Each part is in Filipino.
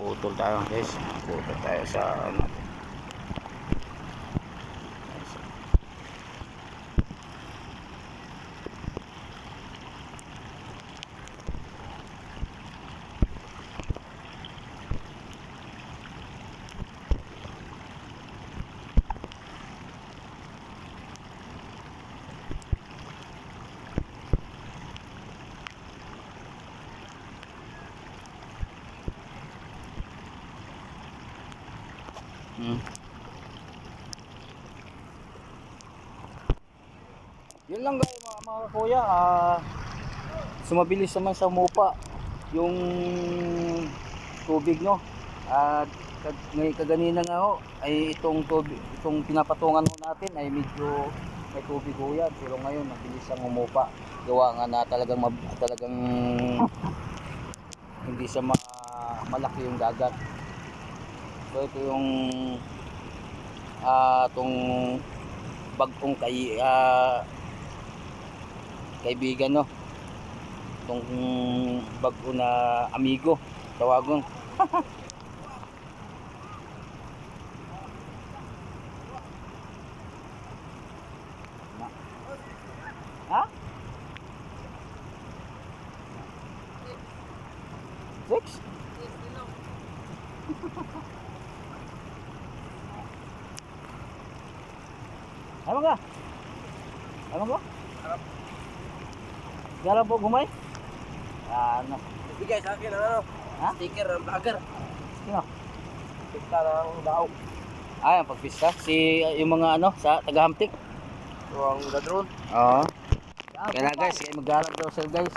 Putol tayo guys. Putol tayo sa ano. Yun lang guys mga kuya, sumabilis naman sa mupa yung tubig no. At kaganina nga ho ay itong tubig, itong pinapatungan ho natin ay medyo may tubig ho yan, pero ngayon mabilis ang umupa. Gawa nga na talagang hindi sa malaki yung dagat. So ito yung itong bagong kaibigan no, itong bago na amigo tawagon. Ha? 6? Ano ka? Ano ba? Galang po gumay? Ano? Bigay sa akin ano? Ha? Sticker ng vlogger. Sino? Pista ng daw. Ang pagpista. Yung mga ano, sa tagahamtik. Yung ladron. Oo. Kaya guys, mag-aaral daw sila guys.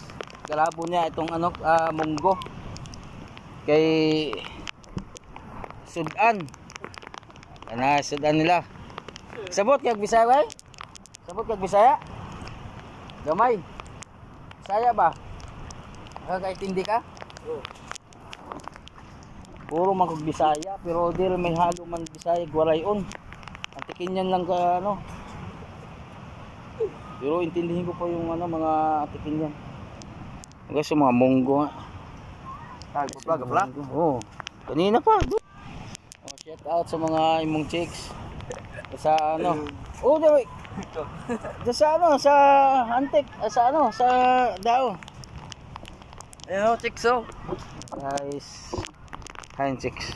Kalabo niya itong ano, munggo. Kay Sudan. Sudan nila. Sabot kag Bisaya bay? Sabot kag Bisaya? Gamay. Bisaya ba? Nakakaintindi ka? Oo. Puro man kag Bisaya, pero di rin may halo man Bisaya gwalayon. Antikinyan lang ka ano. Pero intindihin ko pa yung ano mga antikinyan. Guys, yung mga munggo nga. Vlog. Oo. Kanina pa. Oh, shout out sa mga imong chicks. Sa ano? Oh, dawit. Sa ano, sa antik, sa ano, sa dao. Ayun, chicks. Guys, hi chicks.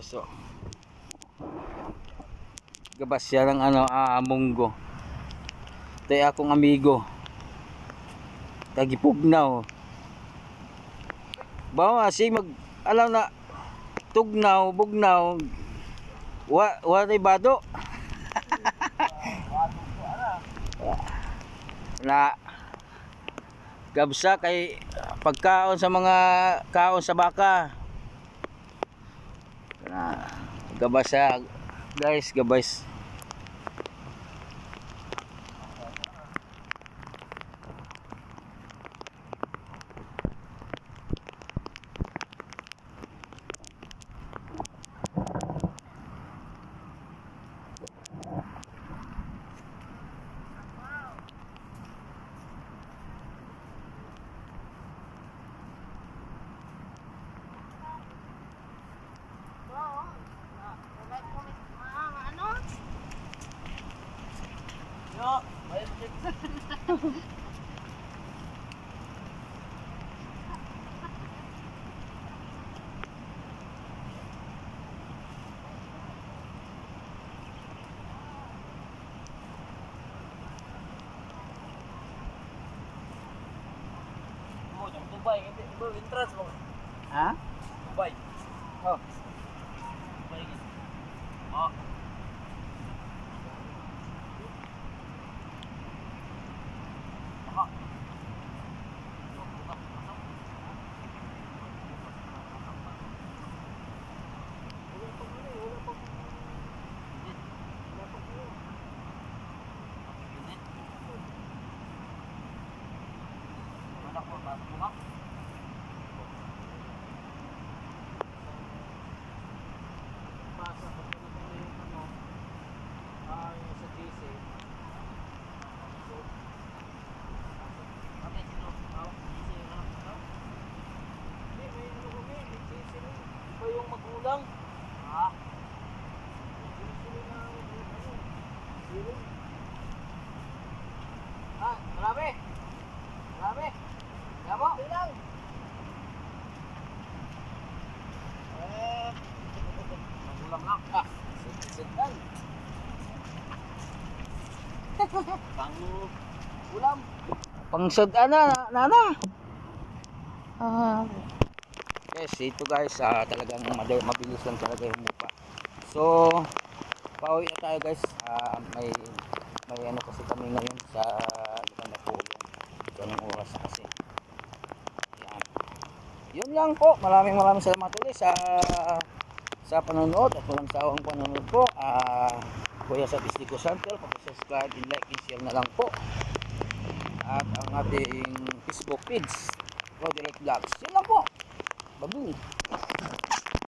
So, gabas siya ng ano, munggo. Ito akong amigo. Tagipugnaw. Bawa si alam na tugnaw, bugnaw. Wa bado. Na gabsa kay pagkaon sa mga kaon sa baka. Gabasa guys, gabas. Dubai, hindi ba entrance mo? Ha? Dubai. Oh. Dubai. Oh. lang. Ah. Ah, marami. Marami. Yabo. Bilang. Magulang lang. Ah, sit lang. Pang Ulam. Pangsod nana. Ah. Yes, ito guys, talagang mabilis lang talaga yung mupa. So, pauwi na tayo guys. May ano kasi kami ngayon sa Napoleon. So, anong oras na kasi. Yan. Yun lang po. Maraming salamat ulit sa panonood at walang sawang panonood po. Kuya sa Bisnico Santel, pag-subscribe and like and share na lang po. At ang ating Facebook page, Roderick Vlogs. Yun lang po. Babuy.